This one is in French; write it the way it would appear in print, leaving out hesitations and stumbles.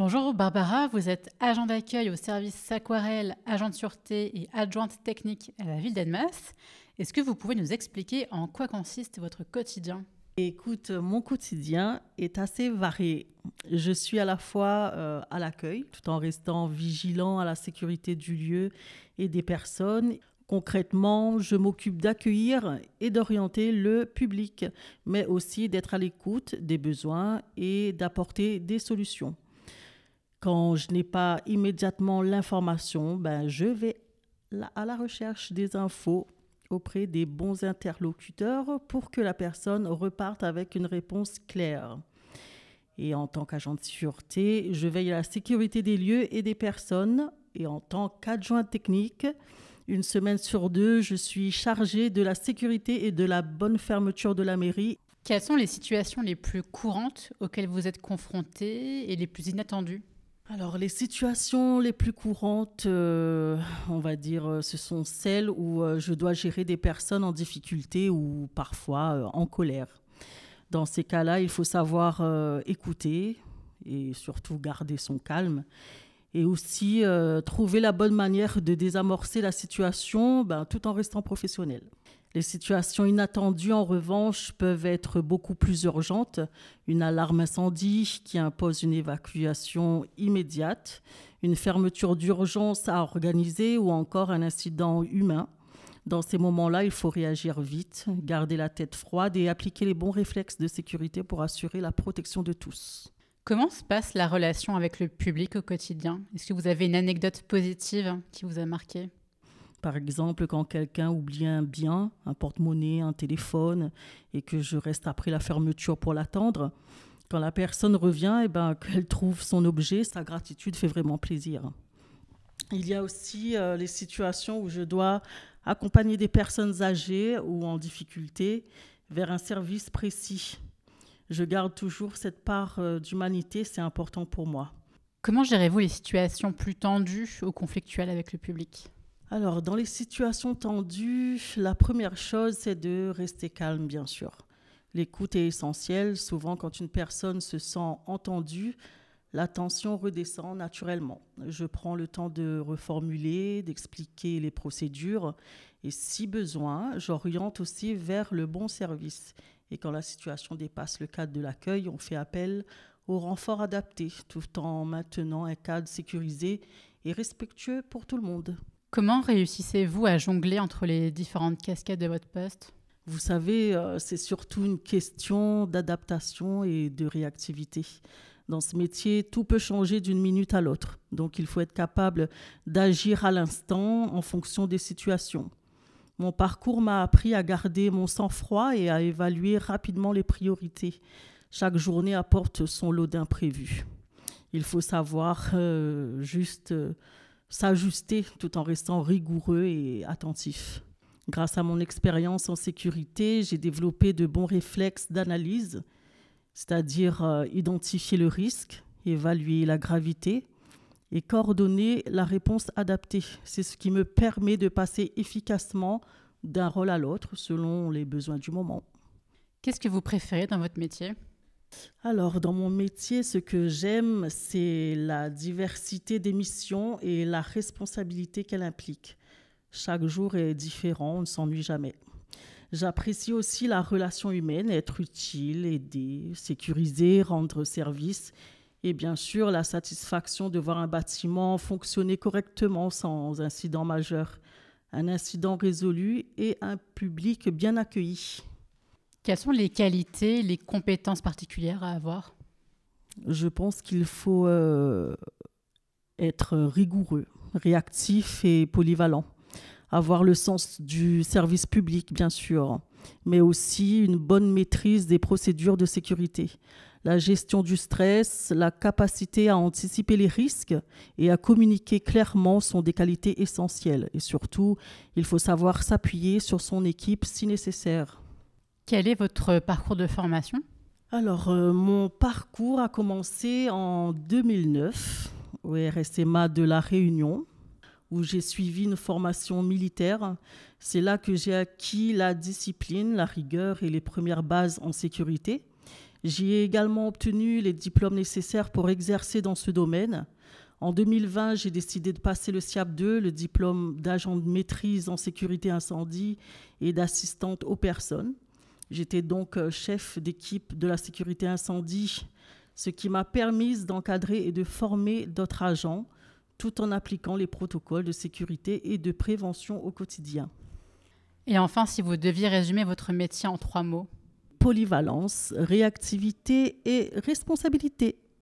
Bonjour Barbara, vous êtes agent d'accueil au service Aquarelle, agent de sûreté et adjointe technique à la ville d'Annemasse. Est-ce que vous pouvez nous expliquer en quoi consiste votre quotidien? Écoute, mon quotidien est assez varié. Je suis à la fois à l'accueil, tout en restant vigilant à la sécurité du lieu et des personnes. Concrètement, je m'occupe d'accueillir et d'orienter le public, mais aussi d'être à l'écoute des besoins et d'apporter des solutions. Quand je n'ai pas immédiatement l'information, je vais à la recherche des infos auprès des bons interlocuteurs pour que la personne reparte avec une réponse claire. Et en tant qu'agent de sûreté, je veille à la sécurité des lieux et des personnes. Et en tant qu'adjoint technique, une semaine sur deux, je suis chargée de la sécurité et de la bonne fermeture de la mairie. Quelles sont les situations les plus courantes auxquelles vous êtes confrontés et les plus inattendues? Alors, les situations les plus courantes, on va dire, ce sont celles où je dois gérer des personnes en difficulté ou parfois en colère. Dans ces cas-là, il faut savoir écouter et surtout garder son calme et aussi trouver la bonne manière de désamorcer la situation tout en restant professionnel. Les situations inattendues, en revanche, peuvent être beaucoup plus urgentes. Une alarme incendie qui impose une évacuation immédiate, une fermeture d'urgence à organiser ou encore un incident humain. Dans ces moments-là, il faut réagir vite, garder la tête froide et appliquer les bons réflexes de sécurité pour assurer la protection de tous. Comment se passe la relation avec le public au quotidien? Est-ce que vous avez une anecdote positive qui vous a marqué? Par exemple, quand quelqu'un oublie un bien, un porte-monnaie, un téléphone, et que je reste après la fermeture pour l'attendre, quand la personne revient, qu'elle trouve son objet, sa gratitude fait vraiment plaisir. Il y a aussi les situations où je dois accompagner des personnes âgées ou en difficulté vers un service précis. Je garde toujours cette part d'humanité, c'est important pour moi. Comment gérez-vous les situations plus tendues ou conflictuelles avec le public? Alors, dans les situations tendues, la première chose, c'est de rester calme, bien sûr. L'écoute est essentielle. Souvent, quand une personne se sent entendue, la tension redescend naturellement. Je prends le temps de reformuler, d'expliquer les procédures et si besoin, j'oriente aussi vers le bon service. Et quand la situation dépasse le cadre de l'accueil, on fait appel au renfort adapté tout en maintenant un cadre sécurisé et respectueux pour tout le monde. Comment réussissez-vous à jongler entre les différentes casquettes de votre poste? Vous savez, c'est surtout une question d'adaptation et de réactivité. Dans ce métier, tout peut changer d'une minute à l'autre. Donc, il faut être capable d'agir à l'instant en fonction des situations. Mon parcours m'a appris à garder mon sang-froid et à évaluer rapidement les priorités. Chaque journée apporte son lot d'imprévus. Il faut savoir s'ajuster tout en restant rigoureux et attentif. Grâce à mon expérience en sécurité, j'ai développé de bons réflexes d'analyse, c'est-à-dire identifier le risque, évaluer la gravité et coordonner la réponse adaptée. C'est ce qui me permet de passer efficacement d'un rôle à l'autre selon les besoins du moment. Qu'est-ce que vous préférez dans votre métier? Alors, dans mon métier, ce que j'aime, c'est la diversité des missions et la responsabilité qu'elle implique. Chaque jour est différent, on ne s'ennuie jamais. J'apprécie aussi la relation humaine, être utile, aider, sécuriser, rendre service et bien sûr la satisfaction de voir un bâtiment fonctionner correctement sans incident majeur, un incident résolu et un public bien accueilli. Quelles sont les qualités, les compétences particulières à avoir? Je pense qu'il faut être rigoureux, réactif et polyvalent. Avoir le sens du service public, bien sûr, mais aussi une bonne maîtrise des procédures de sécurité. La gestion du stress, la capacité à anticiper les risques et à communiquer clairement sont des qualités essentielles. Et surtout, il faut savoir s'appuyer sur son équipe si nécessaire. Quel est votre parcours de formation? Alors, mon parcours a commencé en 2009 au RSMA de La Réunion, où j'ai suivi une formation militaire. C'est là que j'ai acquis la discipline, la rigueur et les premières bases en sécurité. J'ai également obtenu les diplômes nécessaires pour exercer dans ce domaine. En 2020, j'ai décidé de passer le SIAP 2, le diplôme d'agent de maîtrise en sécurité incendie et d'assistante aux personnes. J'étais donc chef d'équipe de la sécurité incendie, ce qui m'a permis d'encadrer et de former d'autres agents, tout en appliquant les protocoles de sécurité et de prévention au quotidien. Et enfin, si vous deviez résumer votre métier en 3 mots. Polyvalence, réactivité et responsabilité.